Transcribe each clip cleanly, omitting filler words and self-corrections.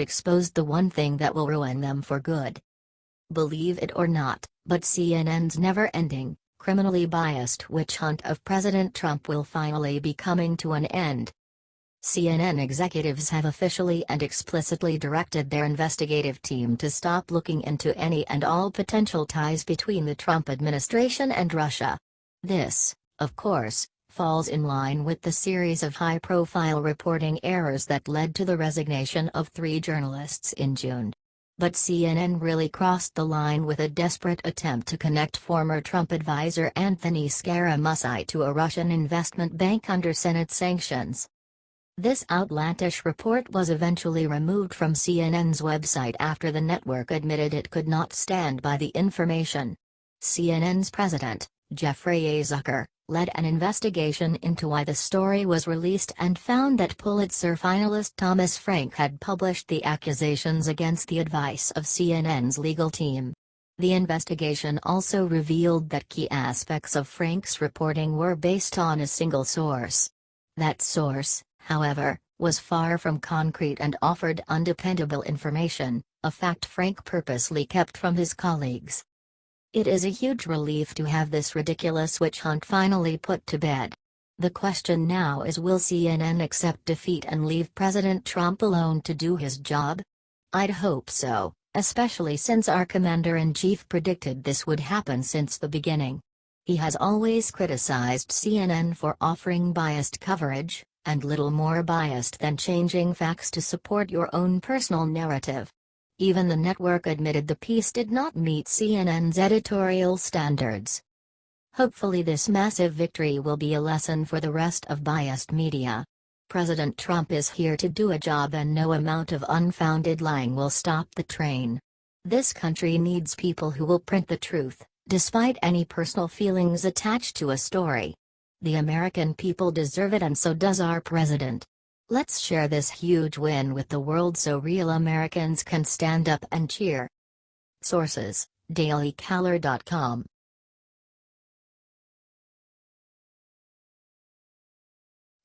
and exposed the one thing that will ruin them for good. Believe it or not, but CNN's never-ending, criminally biased witch hunt of President Trump will finally be coming to an end. CNN executives have officially and explicitly directed their investigative team to stop looking into any and all potential ties between the Trump administration and Russia. This, of course, falls in line with the series of high-profile reporting errors that led to the resignation of 3 journalists in June. But CNN really crossed the line with a desperate attempt to connect former Trump advisor Anthony Scaramucci to a Russian investment bank under Senate sanctions. This outlandish report was eventually removed from CNN's website after the network admitted it could not stand by the information. CNN's president, Jeffrey A. Zucker, led an investigation into why the story was released and found that Pulitzer finalist Thomas Frank had published the accusations against the advice of CNN's legal team. The investigation also revealed that key aspects of Frank's reporting were based on a single source. That source, however, was far from concrete and offered undependable information, a fact Frank purposely kept from his colleagues. It is a huge relief to have this ridiculous witch hunt finally put to bed. The question now is, will CNN accept defeat and leave President Trump alone to do his job? I'd hope so, especially since our commander-in-chief predicted this would happen since the beginning. He has always criticized CNN for offering biased coverage, and little more biased than changing facts to support your own personal narrative. Even the network admitted the piece did not meet CNN's editorial standards. Hopefully this massive victory will be a lesson for the rest of biased media. President Trump is here to do a job and no amount of unfounded lying will stop the train. This country needs people who will print the truth, despite any personal feelings attached to a story. The American people deserve it, and so does our president. Let's share this huge win with the world so real Americans can stand up and cheer. Sources: dailycaller.com.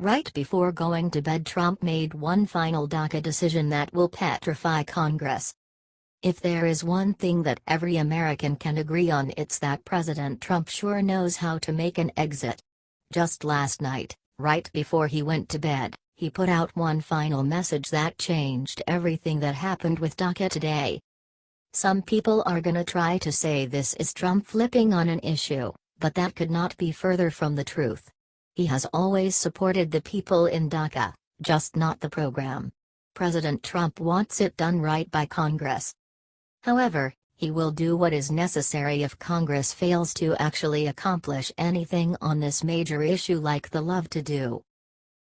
Right before going to bed, Trump made one final DACA decision that will petrify Congress. If there is one thing that every American can agree on, it's that President Trump sure knows how to make an exit. Just last night, right before he went to bed, he put out one final message that changed everything that happened with DACA today. Some people are gonna try to say this is Trump flipping on an issue, but that could not be further from the truth. He has always supported the people in DACA, just not the program. President Trump wants it done right by Congress. However, he will do what is necessary if Congress fails to actually accomplish anything on this major issue like they love to do.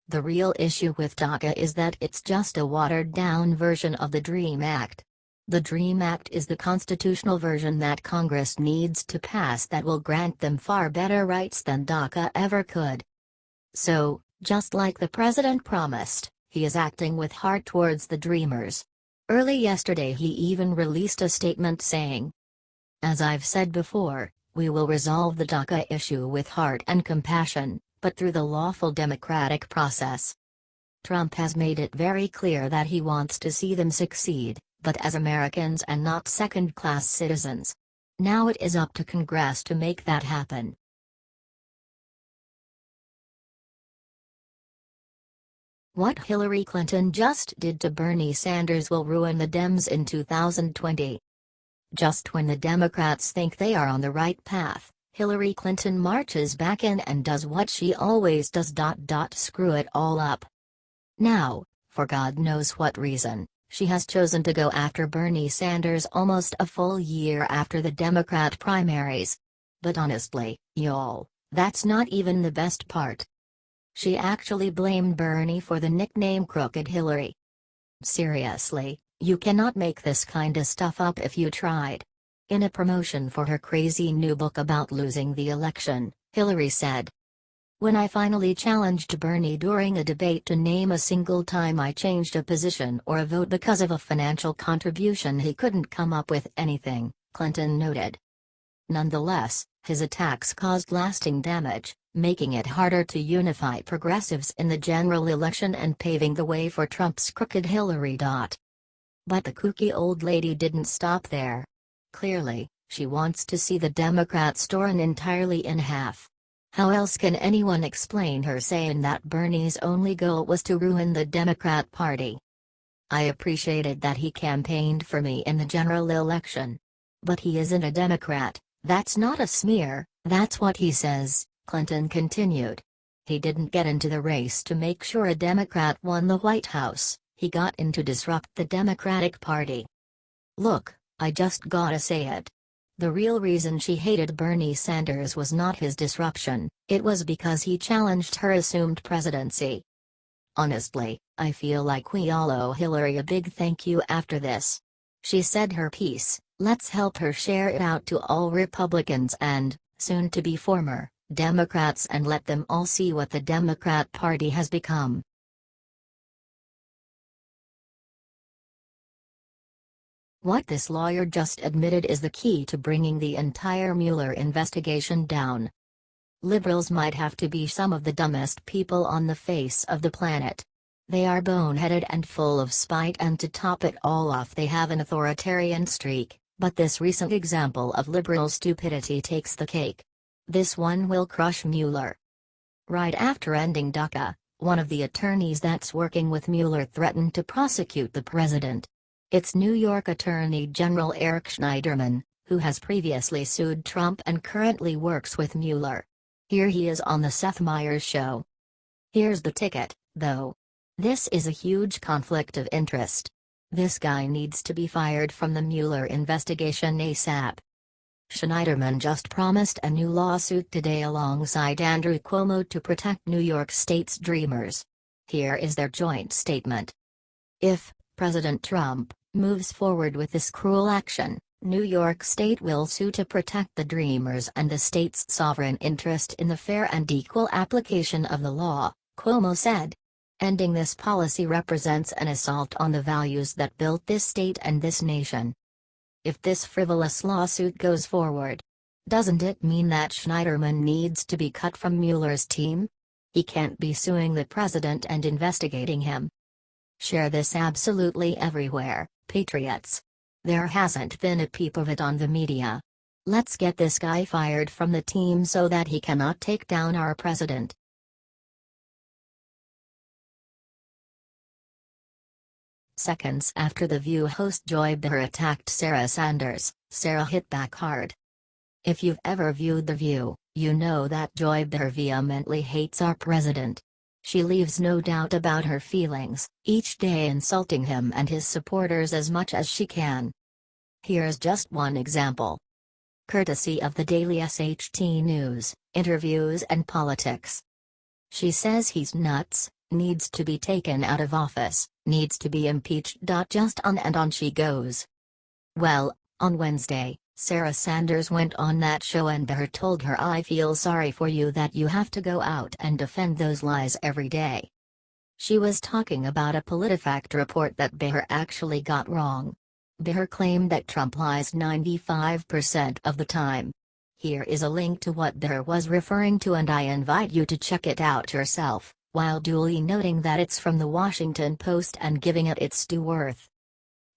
The real issue with DACA is that it's just a watered-down version of the DREAM Act. The DREAM Act is the constitutional version that Congress needs to pass that will grant them far better rights than DACA ever could. So, just like the president promised, he is acting with heart towards the Dreamers. Early yesterday he even released a statement saying, "As I've said before, we will resolve the DACA issue with heart and compassion, but through the lawful democratic process." Trump has made it very clear that he wants to see them succeed, but as Americans and not second-class citizens. Now it is up to Congress to make that happen. What Hillary Clinton just did to Bernie Sanders will ruin the Dems in 2020. Just when the Democrats think they are on the right path, Hillary Clinton marches back in and does what she always does: screw it all up. Now, for God knows what reason, she has chosen to go after Bernie Sanders almost a full year after the Democrat primaries. But honestly, y'all, that's not even the best part. She actually blamed Bernie for the nickname Crooked Hillary. Seriously, you cannot make this kinda stuff up if you tried. In a promotion for her crazy new book about losing the election, Hillary said, "When I finally challenged Bernie during a debate to name a single time I changed a position or a vote because of a financial contribution, he couldn't come up with anything," Clinton noted. Nonetheless, his attacks caused lasting damage, making it harder to unify progressives in the general election and paving the way for Trump's Crooked Hillary. But the kooky old lady didn't stop there. Clearly, she wants to see the Democrats torn entirely in half. How else can anyone explain her saying that Bernie's only goal was to ruin the Democrat Party? I appreciated that he campaigned for me in the general election. But he isn't a Democrat. That's not a smear, that's what he says, Clinton continued. He didn't get into the race to make sure a Democrat won the White House, he got in to disrupt the Democratic Party. Look, I just gotta say it. The real reason she hated Bernie Sanders was not his disruption, it was because he challenged her assumed presidency. Honestly, I feel like we all owe Hillary a big thank you after this. She said her piece, let's help her share it out to all Republicans and, soon to be former, Democrats and let them all see what the Democrat Party has become. What this lawyer just admitted is the key to bringing the entire Mueller investigation down. Liberals might have to be some of the dumbest people on the face of the planet. They are boneheaded and full of spite, and to top it all off they have an authoritarian streak, but this recent example of liberal stupidity takes the cake. This one will crush Mueller. Right after ending DACA, one of the attorneys that's working with Mueller threatened to prosecute the president. It's New York Attorney General Eric Schneiderman, who has previously sued Trump and currently works with Mueller. Here he is on the Seth Meyers show. Here's the ticket, though. This is a huge conflict of interest. This guy needs to be fired from the Mueller investigation ASAP. Schneiderman just promised a new lawsuit today alongside Andrew Cuomo to protect New York State's Dreamers. Here is their joint statement. If President Trump moves forward with this cruel action, New York State will sue to protect the Dreamers and the state's sovereign interest in the fair and equal application of the law, Cuomo said. Ending this policy represents an assault on the values that built this state and this nation. If this frivolous lawsuit goes forward, doesn't it mean that Schneiderman needs to be cut from Mueller's team? He can't be suing the president and investigating him. Share this absolutely everywhere, patriots. There hasn't been a peep of it on the media. Let's get this guy fired from the team so that he cannot take down our president. Seconds after The View host Joy Behar attacked Sarah Sanders, Sarah hit back hard. If you've ever viewed The View, you know that Joy Behar vehemently hates our president. She leaves no doubt about her feelings, each day insulting him and his supporters as much as she can. Here's just one example. Courtesy of the daily SHT News, Interviews and Politics. She says he's nuts, needs to be taken out of office, needs to be impeached. Just on and on she goes. Well, on Wednesday, Sarah Sanders went on that show and Behar told her, I feel sorry for you that you have to go out and defend those lies every day. She was talking about a PolitiFact report that Behar actually got wrong. Behar claimed that Trump lies 95% of the time. Here is a link to what Behar was referring to and I invite you to check it out yourself, while duly noting that it's from the Washington Post and giving it its due worth.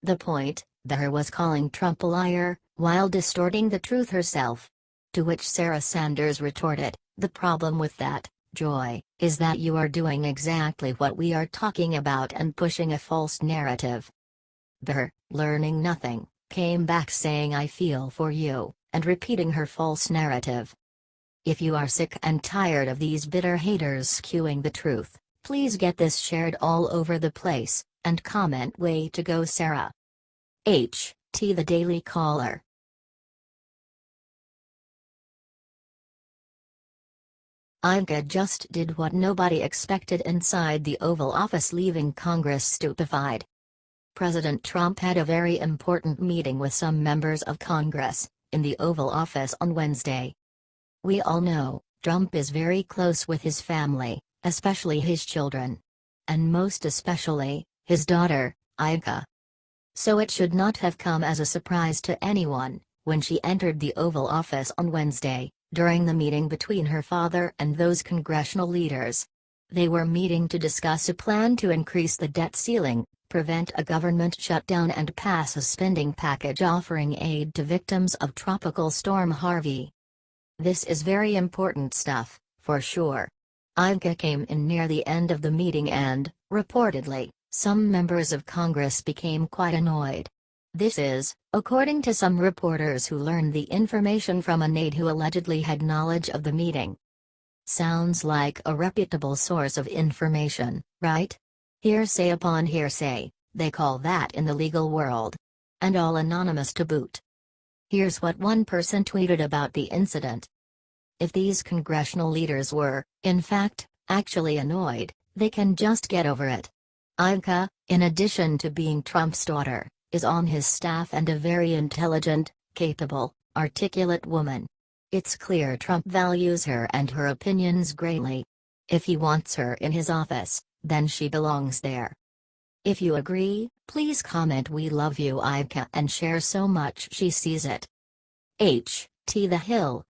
The point, Behar was calling Trump a liar, while distorting the truth herself. To which Sarah Sanders retorted, the problem with that, Joy, is that you are doing exactly what we are talking about and pushing a false narrative. Behar, learning nothing, came back saying I feel for you, and repeating her false narrative. If you are sick and tired of these bitter haters skewing the truth, please get this shared all over the place, and comment way to go Sarah. H.T. The Daily Caller. Ivanka just did what nobody expected inside the Oval Office, leaving Congress stupefied. President Trump had a very important meeting with some members of Congress, in the Oval Office on Wednesday. We all know, Trump is very close with his family, especially his children. And most especially, his daughter, Ivanka. So it should not have come as a surprise to anyone, when she entered the Oval Office on Wednesday, during the meeting between her father and those congressional leaders. They were meeting to discuss a plan to increase the debt ceiling, prevent a government shutdown and pass a spending package offering aid to victims of Tropical Storm Harvey. This is very important stuff, for sure. Ivanka came in near the end of the meeting and, reportedly, some members of Congress became quite annoyed. This is, according to some reporters who learned the information from an aide who allegedly had knowledge of the meeting. Sounds like a reputable source of information, right? Hearsay upon hearsay, they call that in the legal world. And all anonymous to boot. Here's what one person tweeted about the incident. If these congressional leaders were, in fact, actually annoyed, they can just get over it. Ivanka, in addition to being Trump's daughter, is on his staff and a very intelligent, capable, articulate woman. It's clear Trump values her and her opinions greatly. If he wants her in his office, then she belongs there. If you agree, please comment "We love you Ivanka" and share so much she sees it. H. T. The Hill,